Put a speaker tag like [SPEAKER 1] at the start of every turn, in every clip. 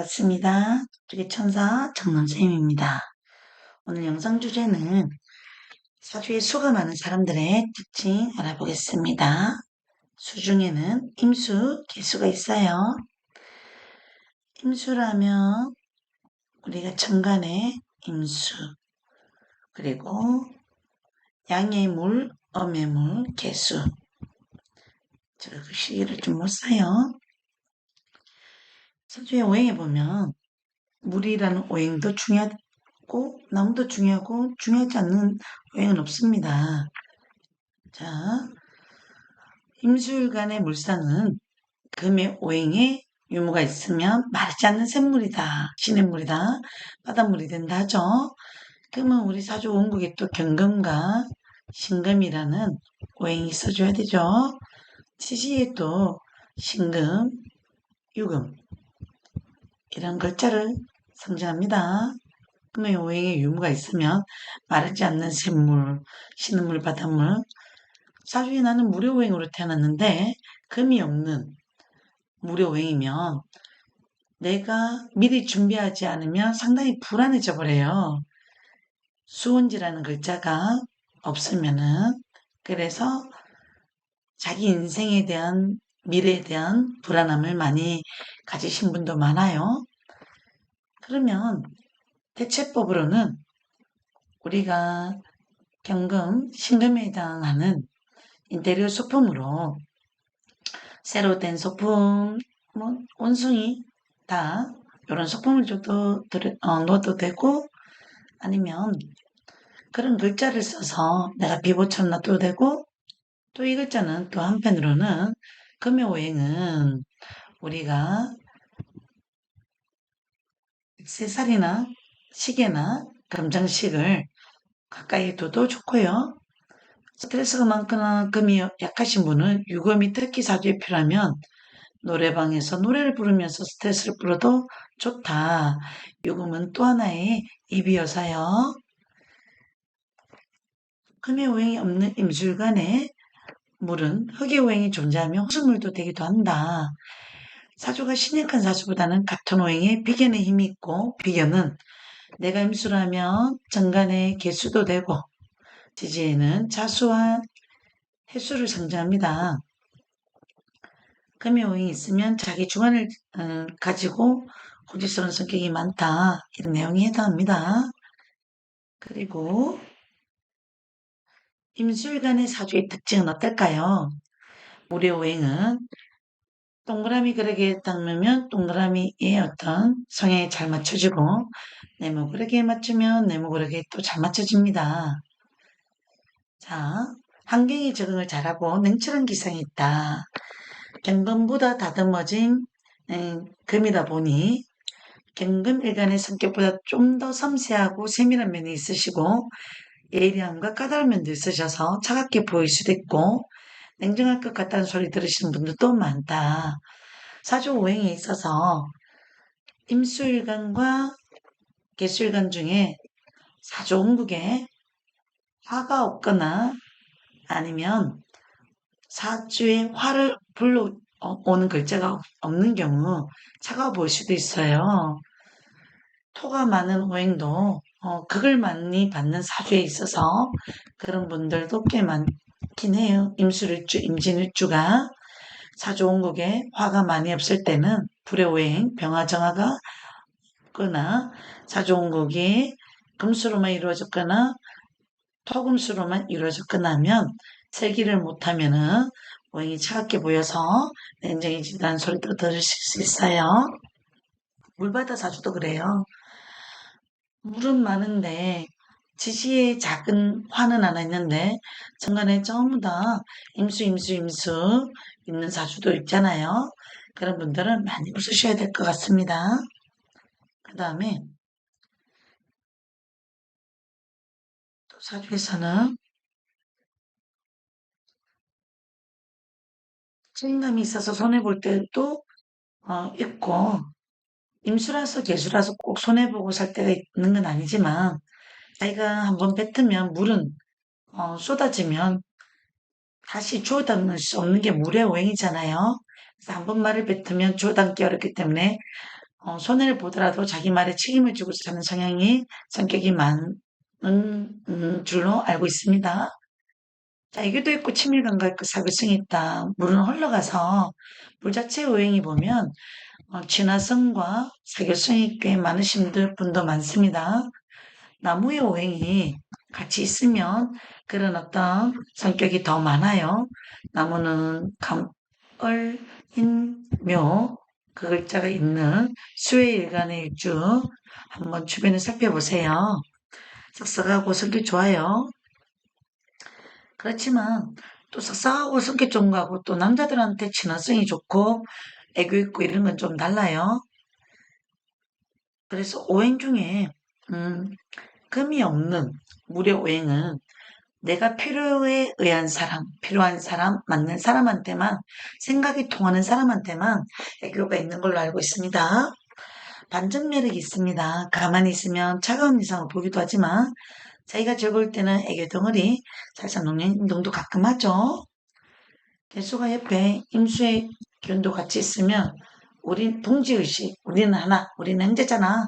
[SPEAKER 1] 반갑습니다. 저쪽의 천사 정남쌤입니다. 오늘 영상 주제는 사주에 수가 많은 사람들의 특징 알아보겠습니다. 수 중에는 임수, 개수가 있어요. 임수라면 우리가 천간에 임수, 그리고 양의 물, 엄의 물, 개수. 제가 그 시기를 좀 못 써요. 사주의 오행에 보면 물이라는 오행도 중요하고 나무도 중요하고 중요하지 않는 오행은 없습니다. 자, 임술간의 물상은 금의 오행에 유무가 있으면 마르지 않는 샘물이다. 시냇물이다. 바닷물이 된다 하죠. 그러면 우리 사주 원국에 또 경금과 신금이라는 오행이 있어줘야 되죠. 지지에 또 신금, 유금 이런 글자를 상징합니다. 금의 오행에 유무가 있으면 마르지 않는 샘물, 시냇물, 바닷물. 사주에 나는 무료오행으로 태어났는데 금이 없는 무료오행이면 내가 미리 준비하지 않으면 상당히 불안해져 버려요. 수운지라는 글자가 없으면은. 그래서 자기 인생에 대한 미래에 대한 불안함을 많이 가지신 분도 많아요. 그러면 대체법으로는 우리가 경금, 신금에 해당하는 인테리어 소품으로 새로 된 소품, 원숭이 다 이런 소품을 줘도 넣어도 되고, 아니면 그런 글자를 써서 내가 비보처럼 놔둬도 되고, 또 이 글자는 또 한편으로는 금의 오행은 우리가 액세서리나 시계나 금장식을 가까이 둬도 좋고요. 스트레스가 많거나 금이 약하신 분은 유금이 특히 사주에 필요하면 노래방에서 노래를 부르면서 스트레스를 풀어도 좋다. 유금은 또 하나의 입이어서요. 금의 오행이 없는 임술간에 물은 흙의 오행이 존재하며 호수물도 되기도 한다. 사주가 신약한 사주보다는 같은 오행에 비견의 힘이 있고, 비견은 내가 임술하면 정간의 개수도 되고, 지지에는 자수와 해수를 상징합니다. 금의 오행이 있으면 자기 주관을 가지고 고집스러운 성격이 많다. 이런 내용이 해당합니다. 그리고 임술간의 사주의 특징은 어떨까요? 무료오행은 동그라미 그릇에 담으면 동그라미의 어떤 성향에 잘 맞춰지고, 네모 그릇에 맞추면 네모 그릇에 또 잘 맞춰집니다. 자, 환경에 적응을 잘하고 냉철한 기상이 있다. 경금보다 다듬어진 금이다 보니 경금 일간의 성격보다 좀 더 섬세하고 세밀한 면이 있으시고, 예리함과 까다로운 면도 있으셔서 차갑게 보일 수도 있고 냉정할 것 같다는 소리 들으시는 분들도 많다. 사주 오행에 있어서 임수일간과 개수일간 중에 사주 원국에 화가 없거나 아니면 사주에 화를 불러오는 글자가 없는 경우 차가워 보일 수도 있어요. 토가 많은 오행도 극을 많이 받는 사주에 있어서 그런 분들도 꽤 많긴 해요. 임술일주, 임진일주가 사주 원국에 화가 많이 없을 때는 불의 오행, 병화정화가 없거나 사주 원국이 금수로만 이루어졌거나 토금수로만 이루어졌거나 하면 세기를 못하면은 오행이 차갑게 보여서 냉정해진다는 소리도 들으실 수 있어요. 물바다 사주도 그래요. 물은 많은데 지시에 작은 화는 하나 있는데 정간에 전부 다 임수 있는 사주도 있잖아요. 그런 분들은 많이 웃으셔야 될 것 같습니다. 그 다음에 또 사주에서는 책임감이 있어서 손해볼 때도 있고, 임수라서 개수라서 꼭 손해보고 살 때가 있는 건 아니지만 자기가 한번 뱉으면 물은 쏟아지면 다시 주워 담을 수 없는 게 물의 오행이잖아요. 그래서 한번 말을 뱉으면 주워 담기 어렵기 때문에 손해를 보더라도 자기 말에 책임을 지고 사는 성격이 많은 줄로 알고 있습니다. 자, 애교도 있고 친밀감가 있고 사교성이 있다. 물은 흘러가서 물 자체의 오행이 보면 친화성과 사교성이 꽤 많으신 분도 많습니다. 나무의 오행이 같이 있으면 그런 어떤 성격이 더 많아요. 나무는 을, 묘, 그 글자가 있는 수의 일간의 일주 한번 주변에 살펴보세요. 싹싹하고 성격 좋아요. 그렇지만 또 싹싹하고 성격 좋은 거하고 또 남자들한테 친화성이 좋고 애교 있고 이런 건 좀 달라요. 그래서 오행 중에 금이 없는 무료 오행은 내가 필요한 사람, 맞는 사람한테만, 생각이 통하는 사람한테만 애교가 있는 걸로 알고 있습니다. 반전 매력이 있습니다. 가만히 있으면 차가운 이상을 보기도 하지만, 자기가 즐거울 때는 애교 덩어리, 살짝 녹는 행동도 가끔 하죠. 개수가 옆에 임수의 기운도 같이 있으면, 우린 동지의식, 우리는 하나, 우리는 형제잖아.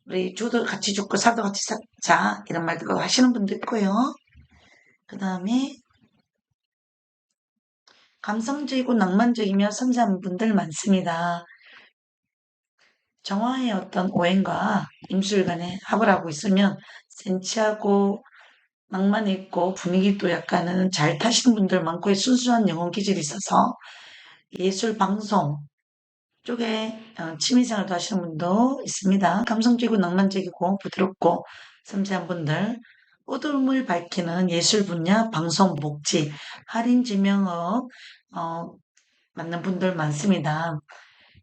[SPEAKER 1] 우리 주도 같이 죽고 사도 같이 자, 이런 말도 하시는 분도 있고요. 그 다음에 감성적이고 낭만적이며 섬세한 분들 많습니다. 정화의 어떤 오행과 임술 간에 합을 하고 있으면 센치하고 낭만 있고 분위기도 약간은 잘 타시는 분들 많고 순수한 영혼 기질이 있어서 예술 방송 쪽에 취미생활도 하시는 분도 있습니다. 감성적이고 낭만적이고 부드럽고 섬세한 분들 어둠을 밝히는 예술 분야, 방송, 복지, 할인 지명업 맞는 분들 많습니다.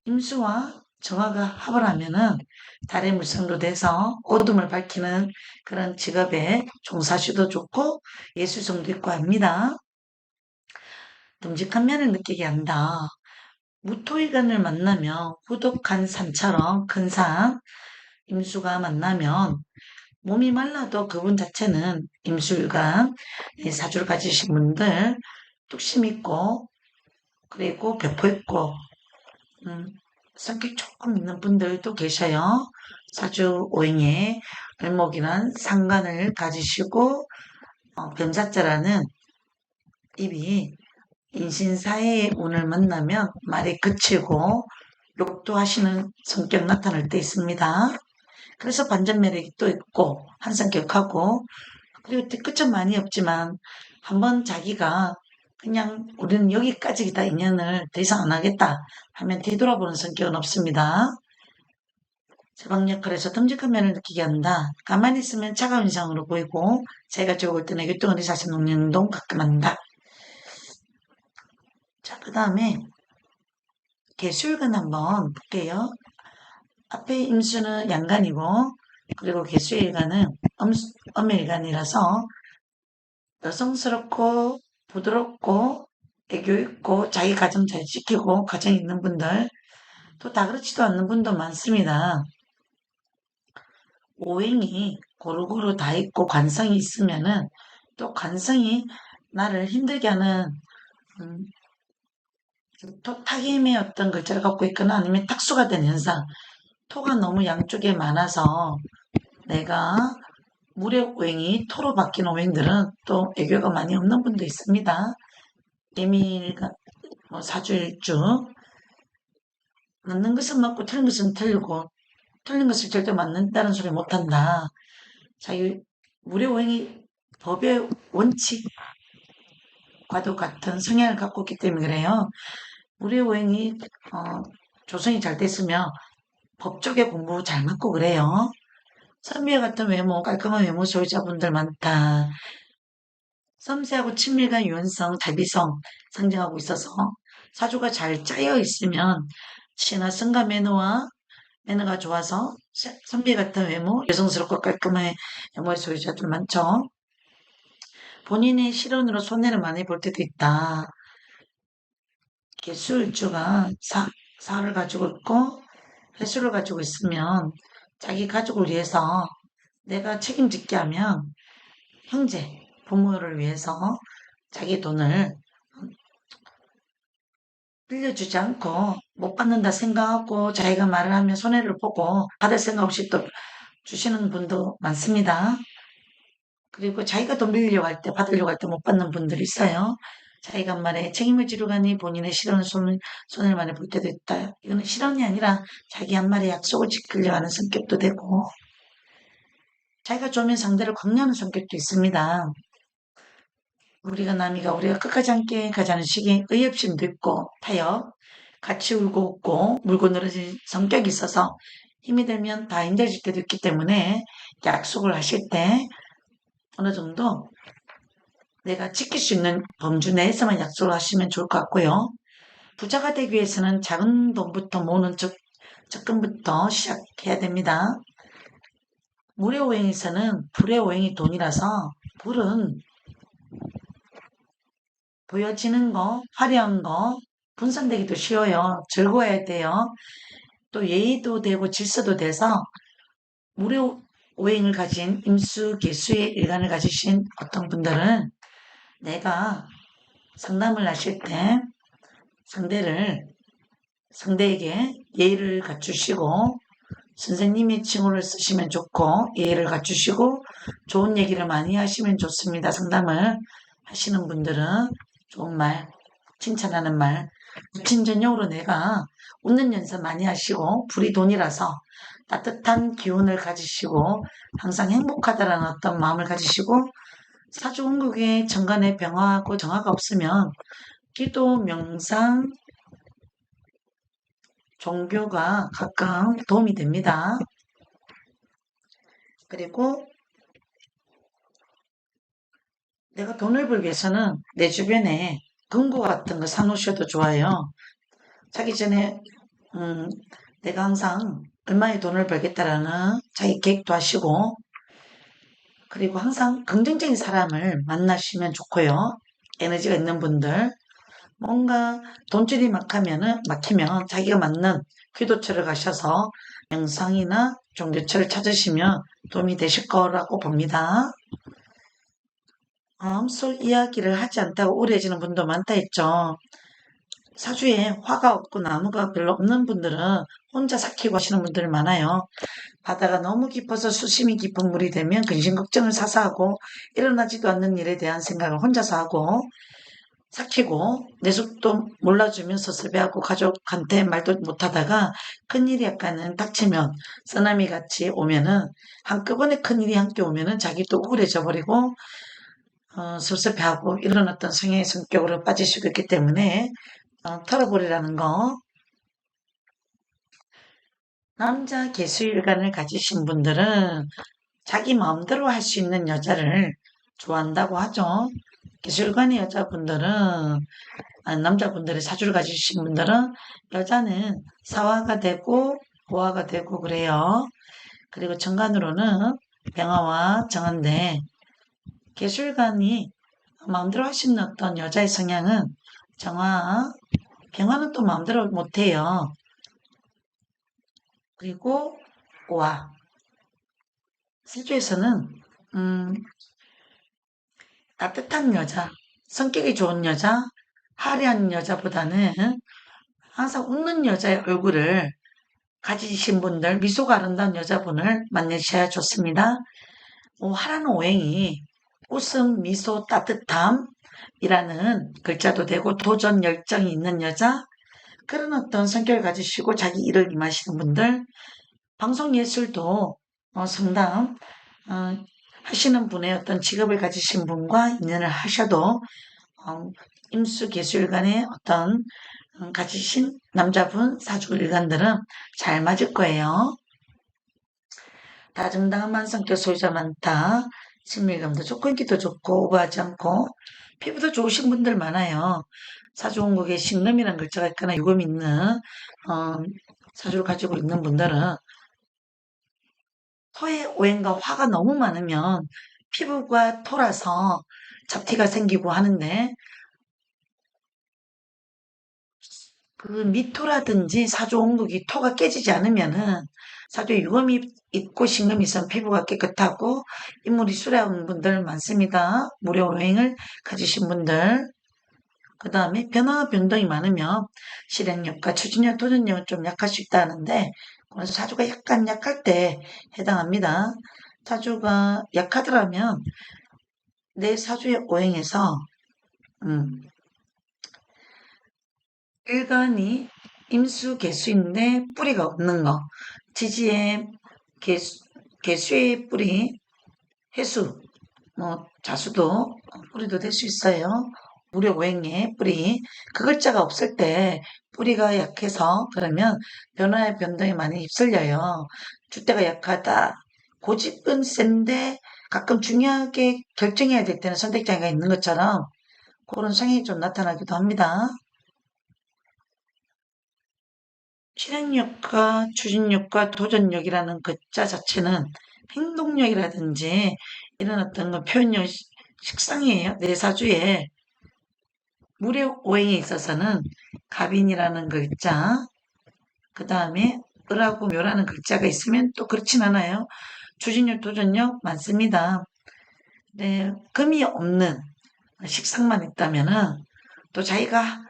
[SPEAKER 1] 임수와 정화가 합을 하면은 달의 물성도 돼서 어둠을 밝히는 그런 직업에 종사시도 좋고 예술성도 있고 합니다. 듬직한 면을 느끼게 한다. 무토일간을 만나면 후독한 산처럼 큰 산, 임수가 만나면 몸이 말라도 그분 자체는 임술간, 사주를 가지신 분들 뚝심 있고 그리고 배포 있고 성격 조금 있는 분들도 계셔요. 사주 오행에 을목이란 상관을 가지시고 변사자라는 입이 인신사회의 운을 만나면 말이 그치고 욕도 하시는 성격 나타날 때 있습니다. 그래서 반전 매력이 또 있고 한성격하고 그리고 뒤끝은 많이 없지만 한번 자기가 그냥 우리는 여기까지다 인연을 더 이상 안 하겠다 하면 뒤돌아보는 성격은 없습니다. 제방 역할에서 듬직한 면을 느끼게 한다. 가만히 있으면 차가운 인상으로 보이고 자기가 좋을 때는 윷덩어리 사실 녹는 행동 가끔 한다. 자, 그 다음에 개수일간 한번 볼게요. 앞에 임수는 양간이고 그리고 개수일간은 엄일간이라서 여성스럽고 부드럽고 애교 있고 자기 가정 잘 지키고 가정 있는 분들 또 다 그렇지도 않는 분도 많습니다. 오행이 고루고루 다 있고 관성이 있으면은 또 관성이 나를 힘들게 하는 음, 토타임의 어떤 글자를 갖고 있거나 아니면 탁수가 된 현상 토가 너무 양쪽에 많아서 내가 물의 오행이 토로 바뀐 오행들은 또 애교가 많이 없는 분도 있습니다. 예밀가 사주일주 맞는 것은 맞고 틀린 것은 틀리고 틀린 것을 절대 맞는다는 소리 못한다. 자, 이 물의 오행이 법의 원칙과도 같은 성향을 갖고 있기 때문에 그래요. 물의 오행이 조성이 잘 됐으면 법 쪽에 공부 잘 맞고 그래요. 선비와 같은 외모, 깔끔한 외모 소유자분들 많다. 섬세하고 친밀감, 유연성, 자비성 상징하고 있어서 사주가 잘 짜여 있으면 신화성과 매너가 좋아서 선비 같은 외모, 여성스럽고 깔끔한 외모의 소유자들 많죠. 본인의 실언으로 손해를 많이 볼 때도 있다. 개수일주가 사를 가지고 있고 회수를 가지고 있으면 자기 가족을 위해서 내가 책임짓게 하면 형제, 부모를 위해서 자기 돈을 빌려주지 않고 못 받는다 생각하고 자기가 말을 하면 손해를 보고 받을 생각 없이 또 주시는 분도 많습니다. 그리고 자기가 돈 빌리려고 할 때 받으려고 할 때 못 받는 분들이 있어요. 자기가 말에 책임을 지르가니 본인의 실언을 손해를 많이 볼 때도 있다. 이거는 실언이 아니라 자기 한 말에 약속을 지키려고 하는 성격도 되고 자기가 좋으면 상대를 광려하는 성격도 있습니다. 우리가 끝까지 함께 가자는 식의 의협심도 있고 타협, 같이 울고 웃고 물고 늘어진 성격이 있어서 힘이 들면 다 힘들어질 때도 있기 때문에 약속을 하실 때 어느 정도 내가 지킬 수 있는 범주 내에서만 약속을 하시면 좋을 것 같고요. 부자가 되기 위해서는 작은 돈부터 모으는 접근부터 시작해야 됩니다. 물의 오행에서는 불의 오행이 돈이라서 불은 보여지는 거, 화려한 거, 분산되기도 쉬워요. 즐거워야 돼요. 또 예의도 되고 질서도 돼서 물의 오행을 가진 임수, 개수의 일간을 가지신 어떤 분들은 내가 상담을 하실 때 상대에게 예의를 갖추시고 선생님의 칭호를 쓰시면 좋고 예의를 갖추시고 좋은 얘기를 많이 하시면 좋습니다. 상담을 하시는 분들은 좋은 말, 칭찬하는 말, 무친전용으로 내가 웃는 연습 많이 하시고 불이 돈이라서 따뜻한 기운을 가지시고 항상 행복하다라는 어떤 마음을 가지시고 사주운국에 정관에 병화하고 정화가 없으면 기도, 명상, 종교가 가끔 도움이 됩니다. 그리고 내가 돈을 벌기 위해서는 내 주변에 금고 같은 거 사놓으셔도 좋아요. 자기 전에 내가 항상 얼마의 돈을 벌겠다라는 자기 계획도 하시고 그리고 항상 긍정적인 사람을 만나시면 좋고요. 에너지가 있는 분들 뭔가 돈줄이 막히면 자기가 맞는 기도처를 가셔서 명상이나 종교처를 찾으시면 도움이 되실 거라고 봅니다. 마음속 이야기를 하지 않다고 우울해지는 분도 많다 했죠. 사주에 화가 없고 나무가 별로 없는 분들은 혼자 삭히고 하시는 분들 많아요. 바다가 너무 깊어서 수심이 깊은 물이 되면 근심 걱정을 사서 하고 일어나지도 않는 일에 대한 생각을 혼자서 하고 삭히고 내 속도 몰라주면 서슬배하고 가족한테 말도 못하다가 큰일이 약간은 닥치면 쓰나미 같이 오면은 한꺼번에 큰일이 함께 오면은 자기 또 우울해져 버리고 섭섭해하고 이런 어떤 성향의 성격으로 빠지시고 있기 때문에 털어버리라는 거. 남자 개수일간을 가지신 분들은 자기 마음대로 할 수 있는 여자를 좋아한다고 하죠. 개수일간의 여자분들은 남자분들의 사주를 가지신 분들은 여자는 사화가 되고 고화가 되고 그래요. 그리고 정관으로는 병화와 정화인데 개수일간이 마음대로 할 수 있는 어떤 여자의 성향은 정화, 병화는 또 마음대로 못해요. 그리고 고화. 사주에서는 따뜻한 여자, 성격이 좋은 여자, 화려한 여자보다는 항상 웃는 여자의 얼굴을 가지신 분들, 미소가 아름다운 여자분을 만나셔야 좋습니다. 화라는 오행이 웃음, 미소, 따뜻함이라는 글자도 되고 도전, 열정이 있는 여자, 그런 어떤 성격을 가지시고 자기 일을 임하시는 분들, 방송예술도 상담 하시는 분의 어떤 직업을 가지신 분과 인연을 하셔도 임수계술간의 어떤 가지신 남자분 사주일간들은 잘 맞을 거예요. 다정다감한 성격 소유자 많다. 친밀감도 좋고 인기도 좋고 오버하지 않고 피부도 좋으신 분들 많아요. 사주운국에 신금이라는 글자가 있거나 유금이 있는 사주를 가지고 있는 분들은 토의 오행과 화가 너무 많으면 피부가 토라서 잡티가 생기고 하는데 그 미토라든지 사주온국이 토가 깨지지 않으면은 사주에 유금이 있고 신금이 있으면 피부가 깨끗하고 인물이 수려한 분들 많습니다. 무료 오행을 가지신 분들. 그 다음에 변화 변동이 많으면 실행력과 추진력, 도전력은 좀 약할 수 있다는데 그건 사주가 약간 약할 때 해당합니다. 사주가 약하더라면 내 사주의 오행에서 일간이 임수 개수인데 뿌리가 없는 거, 지지의 개수, 개수의 뿌리, 해수, 뭐 자수도 뿌리도 될 수 있어요. 무려 오행의 뿌리. 그 글자가 없을 때 뿌리가 약해서 그러면 변화의 변동에 많이 휩쓸려요. 줏대가 약하다. 고집은 센데 가끔 중요하게 결정해야 될 때는 선택장애가 있는 것처럼 그런 성향이 좀 나타나기도 합니다. 실행력과 추진력과 도전력이라는 글자 자체는 행동력이라든지 이런 어떤 표현력 식상이에요. 내 사주에 무력 오행에 있어서는 갑인이라는 글자, 그 다음에 을하고 묘라는 글자가 있으면 또 그렇진 않아요. 추진력, 도전력 많습니다. 네, 금이 없는 식상만 있다면은 또 자기가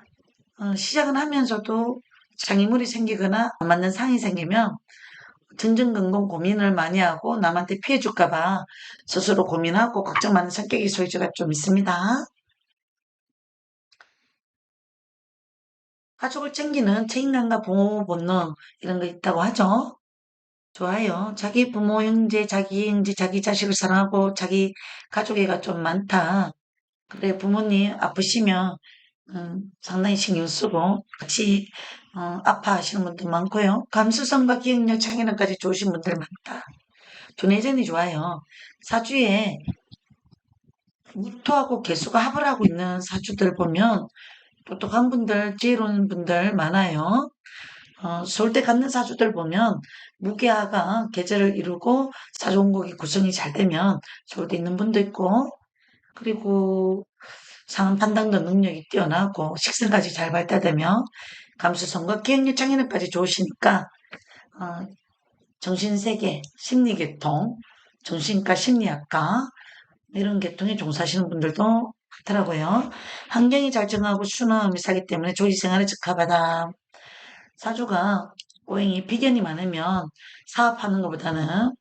[SPEAKER 1] 시작은 하면서도 장애물이 생기거나 안 맞는 상이 생기면 전전긍긍 고민을 많이 하고 남한테 피해 줄까봐 스스로 고민하고 걱정 많은 성격의 소유주가 좀 있습니다. 가족을 챙기는 책임감과 보호 본능 이런 거 있다고 하죠. 좋아요. 자기 부모, 형제, 자기 형제, 자기 자식을 사랑하고 자기 가족애가 좀 많다. 그래 부모님 아프시면 상당히 신경 쓰고 같이 아파하시는 분들 많고요. 감수성과 기억력, 창의력까지 좋으신 분들 많다. 두뇌전이 좋아요. 사주에 무토하고 개수가 합을 하고 있는 사주들 보면 똑똑한 분들, 지혜로운 분들 많아요. 서울대 갖는 사주들 보면 무게하가 계절을 이루고 사주원곡이 구성이 잘 되면 서울대 있는 분도 있고 그리고 상황 판단도 능력이 뛰어나고 식성까지 잘 발달되면 감수성과 기억력 창의력까지 좋으시니까 어, 정신세계, 심리계통, 정신과 심리학과 이런 계통에 종사하시는 분들도 많더라고요. 환경이 잘 정하고 순화음이 사기 때문에 조직생활에 적합하다. 사주가 오행이 비견이 많으면 사업하는 것보다는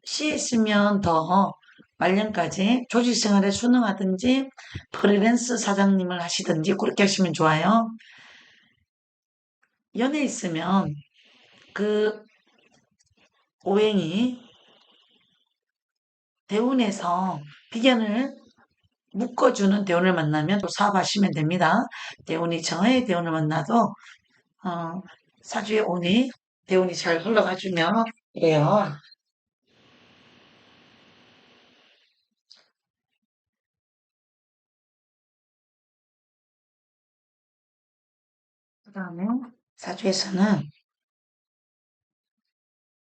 [SPEAKER 1] 시에 있으면 더 말년까지 조직생활에 순응하든지 프리랜서 사장님을 하시든지 그렇게 하시면 좋아요. 연애 있으면 그 오행이 대운에서 비견을 묶어주는 대운을 만나면 또 사업하시면 됩니다. 대운이 정화의 대운을 만나도 사주의 운이 대운이 잘 흘러가주면 그래요. 그 다음에 사주에서는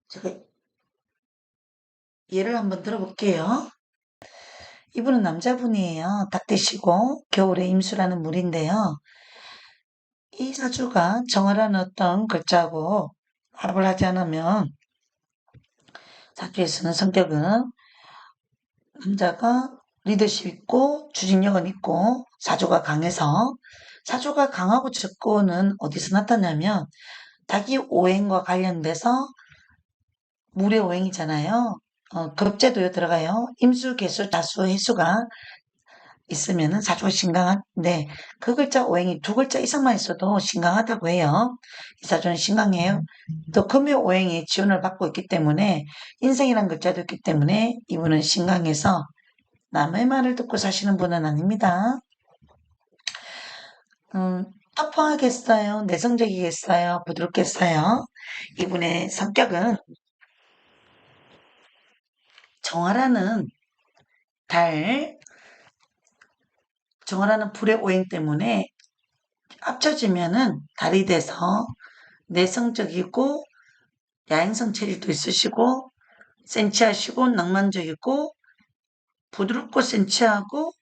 [SPEAKER 1] 제가 예를 한번 들어볼게요. 이분은 남자분이에요. 닭 되시고 겨울에 임수라는 물인데요. 이 사주가 정화라는 어떤 글자하고 합을 하지 않으면 사주에서는 성격은 남자가 리더십 있고 추진력은 있고 사주가 강해서 사주가 강하고 적고는 어디서 나타나냐면 자기 오행과 관련돼서 물의 오행이잖아요. 급제도에 들어가요. 임수, 개수, 다수, 해수가 있으면은 사주가 신강한데 그 글자 오행이 두 글자 이상만 있어도 신강하다고 해요. 이 사주는 신강해요. 또 금의 오행이 지원을 받고 있기 때문에 인생이란 글자도 있기 때문에 이분은 신강해서 남의 말을 듣고 사시는 분은 아닙니다. 터프하겠어요? 내성적이겠어요? 부드럽겠어요? 이분의 성격은 정화라는 달, 정화라는 불의 오행 때문에 합쳐지면은 달이 돼서 내성적이고 야행성 체질도 있으시고 센치하시고 낭만적이고 부드럽고 센치하고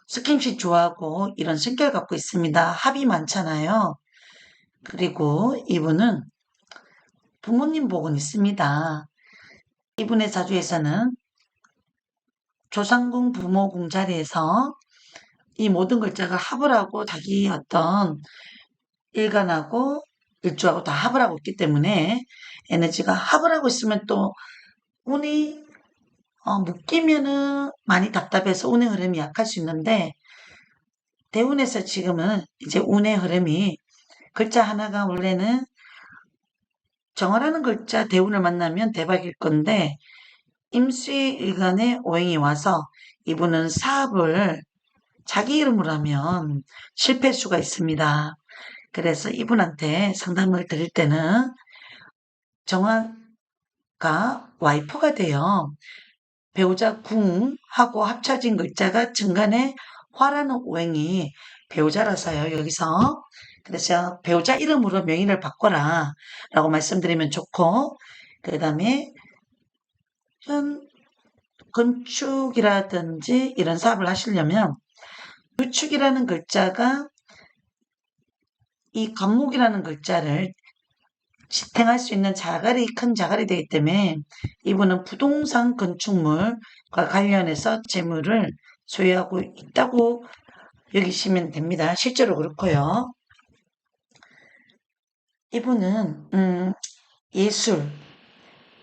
[SPEAKER 1] 스킨십 좋아하고 이런 성격을 갖고 있습니다. 합이 많잖아요. 그리고 이분은 부모님 복은 있습니다. 이분의 사주에서는 조상궁 부모궁 자리에서 이 모든 글자가 합을 하고 자기 어떤 일간하고 일주하고 다 합을 하고 있기 때문에 에너지가 합을 하고 있으면 또 운이 묶이면은 많이 답답해서 운의 흐름이 약할 수 있는데 대운에서 지금은 이제 운의 흐름이 글자 하나가 원래는 정화라는 글자 대운을 만나면 대박일 건데 임수의 일간에 오행이 와서 이분은 사업을 자기 이름으로 하면 실패할 수가 있습니다. 그래서 이분한테 상담을 드릴 때는 정화가 와이프가 돼요. 배우자 궁하고 합쳐진 글자가 중간에 화라는 오행이 배우자라서요, 여기서. 그래서 배우자 이름으로 명의를 바꿔라 라고 말씀드리면 좋고, 그 다음에 현 건축이라든지 이런 사업을 하시려면 유축이라는 글자가 이 건목이라는 글자를 지탱할 수 있는 자갈이 큰 자갈이 되기 때문에 이분은 부동산 건축물과 관련해서 재물을 소유하고 있다고 여기시면 됩니다. 실제로 그렇고요. 이분은 예술,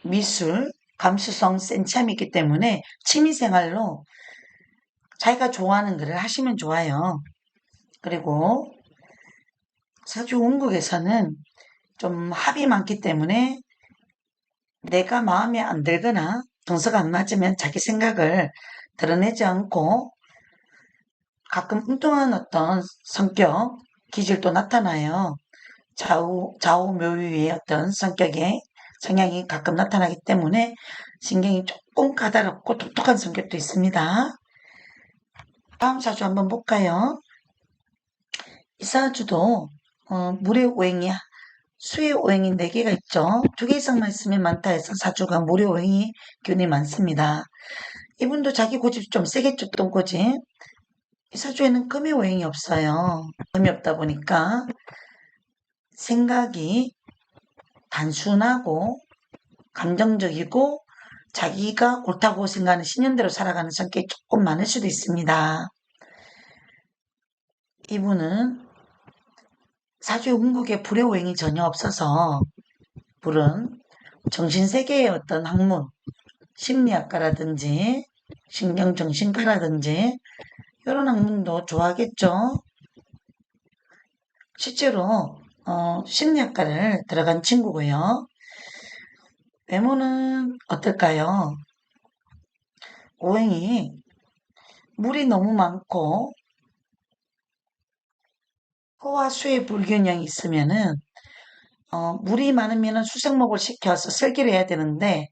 [SPEAKER 1] 미술, 감수성 센 참이 있기 때문에 취미생활로 자기가 좋아하는 글을 하시면 좋아요. 그리고 사주 원국에서는 좀 합이 많기 때문에 내가 마음에 안 들거나 정서가 안 맞으면 자기 생각을 드러내지 않고 가끔 엉뚱한 어떤 성격, 기질도 나타나요. 좌우묘유의 어떤 성격의 성향이 가끔 나타나기 때문에 신경이 조금 까다롭고 독특한 성격도 있습니다. 다음 사주 한번 볼까요? 이 사주도 물의 오행이 수의 오행이 4개가 있죠. 2개 이상만 있으면 많다 해서 사주가 물의 오행이 균이 많습니다. 이분도 자기 고집 좀 세게 쫓던 고집. 이 사주에는 금의 오행이 없어요. 금이 없다 보니까 생각이 단순하고 감정적이고 자기가 옳다고 생각하는 신념대로 살아가는 성격이 조금 많을 수도 있습니다. 이분은 사주의 운국에 불의 오행이 전혀 없어서 불은 정신세계의 어떤 학문, 심리학과라든지 신경정신과라든지 이런 학문도 좋아하겠죠. 실제로 심리학과를 들어간 친구고요. 외모는 어떨까요? 오행이 물이 너무 많고 토와 수의 불균형이 있으면은 물이 많으면은 수생목을 시켜서 설기를 해야 되는데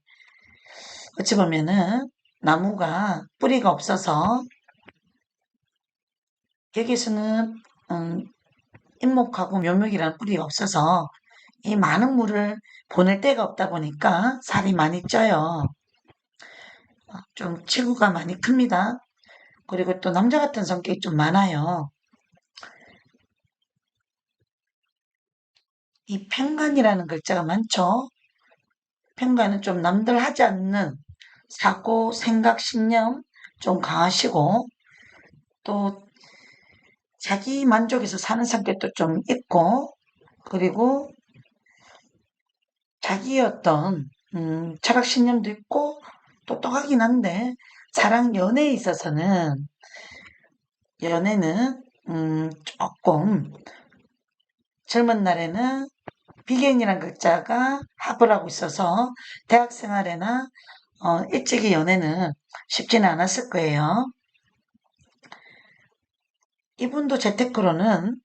[SPEAKER 1] 어찌 보면은 나무가 뿌리가 없어서 여기서는 인목하고 묘목이라는 뿌리가 없어서 이 많은 물을 보낼 데가 없다 보니까 살이 많이 쪄요. 좀 치구가 많이 큽니다. 그리고 또 남자 같은 성격이 좀 많아요. 이 편관이라는 글자가 많죠. 편관은 좀 남들 하지 않는 사고, 생각, 신념 좀 강하시고 또 자기 만족에서 사는 성격도 좀 있고 그리고 자기의 어떤 철학 신념도 있고 똑똑하긴 한데 사랑 연애에 있어서는 연애는 조금 젊은 날에는 비경이라는 글자가 합을 하고 있어서 대학 생활에나 일찍이 연애는 쉽지는 않았을 거예요. 이분도 재테크로는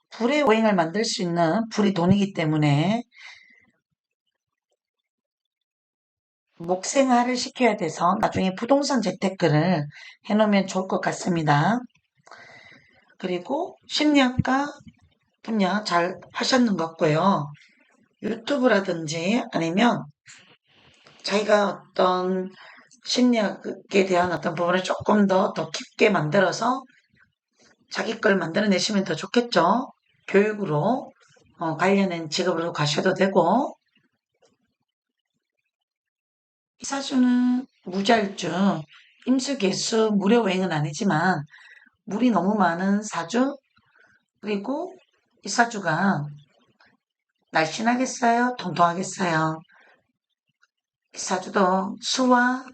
[SPEAKER 1] 불의 오행을 만들 수 있는 불이 돈이기 때문에 목생화를 시켜야 돼서 나중에 부동산 재테크를 해놓으면 좋을 것 같습니다. 그리고 심리학과 분야 잘 하셨는 것 같고요. 유튜브라든지 아니면 자기가 어떤 심리학에 대한 어떤 부분을 조금 더 깊게 만들어서 자기 걸 만들어내시면 더 좋겠죠. 교육으로 관련된 직업으로 가셔도 되고 이 사주는 무잘주, 임수개수, 무료오행은 아니지만 물이 너무 많은 사주, 그리고 이 사주가 날씬하겠어요? 통통하겠어요? 이 사주도 수와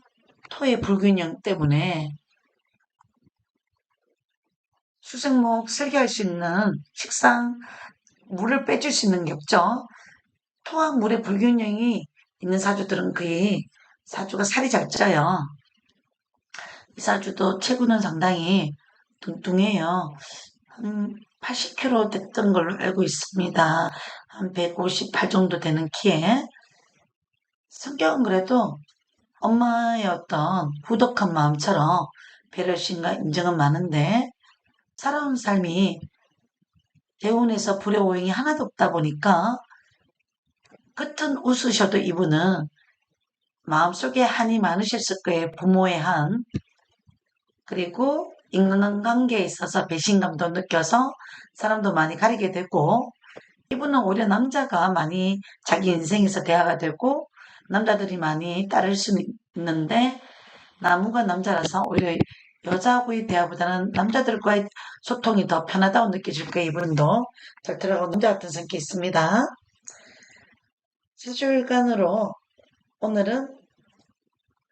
[SPEAKER 1] 토의 불균형 때문에 수생목 설계할 수 있는 식상, 물을 빼줄 수 있는 게 없죠. 토와 물의 불균형이 있는 사주들은 거의 사주가 살이 잘 쪄요. 이 사주도 체구는 상당히 뚱뚱해요. 한 80kg 됐던 걸로 알고 있습니다. 한 158 정도 되는 키에. 성격은 그래도 엄마의 어떤 후덕한 마음처럼 배려심과 인정은 많은데 살아온 삶이 대운에서 불의 오행이 하나도 없다 보니까 겉은 웃으셔도 이분은 마음속에 한이 많으셨을 거예요. 부모의 한. 그리고 인간관계에 있어서 배신감도 느껴서 사람도 많이 가리게 되고 이분은 오히려 남자가 많이 자기 인생에서 대화가 되고 남자들이 많이 따를 수 있는데 나무가 남자라서 오히려 여자하고의 대화보다는 남자들과의 소통이 더 편하다고 느껴질 거예요. 이분도 절대로 남자 같은 성격이 있습니다. 세주일간으로 오늘은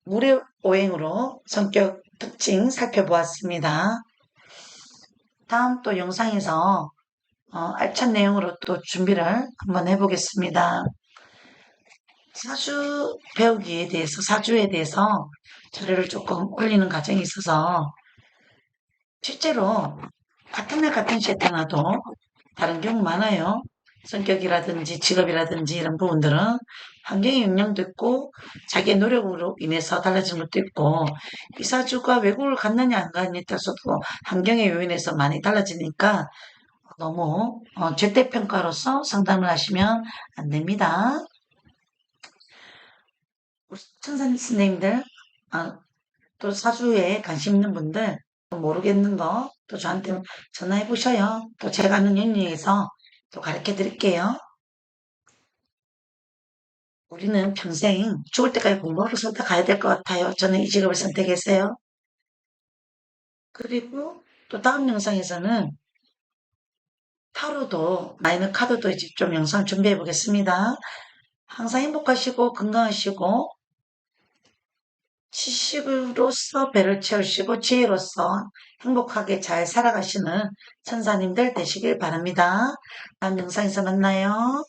[SPEAKER 1] 물의 오행으로 성격 특징 살펴보았습니다. 다음 또 영상에서 알찬 내용으로 또 준비를 한번 해보겠습니다. 사주 배우기에 대해서, 사주에 대해서 자료를 조금 올리는 과정이 있어서 실제로 같은 날 같은 시에 태어나도 다른 경우 많아요. 성격이라든지 직업이라든지 이런 부분들은 환경의 영향도 있고 자기의 노력으로 인해서 달라지는 것도 있고 이 사주가 외국을 갔느냐 안 갔느냐에 따라서도 환경의 요인에서 많이 달라지니까 너무 절대평가로서 상담을 하시면 안 됩니다. 우리 천사님 스님들 또 사주에 관심 있는 분들 모르겠는 거 또 저한테 전화해 보셔요. 또 제가 아는 영역에서 또 가르쳐 드릴게요. 우리는 평생 죽을 때까지 공부하고 선택해야 될 것 같아요. 저는 이 직업을 선택했어요. 그리고 또 다음 영상에서는 타로도 마이너 카드도 이제 좀 영상 준비해 보겠습니다. 항상 행복하시고 건강하시고 지식으로서 배를 채우시고 지혜로서 행복하게 잘 살아가시는 천사님들 되시길 바랍니다. 다음 영상에서 만나요.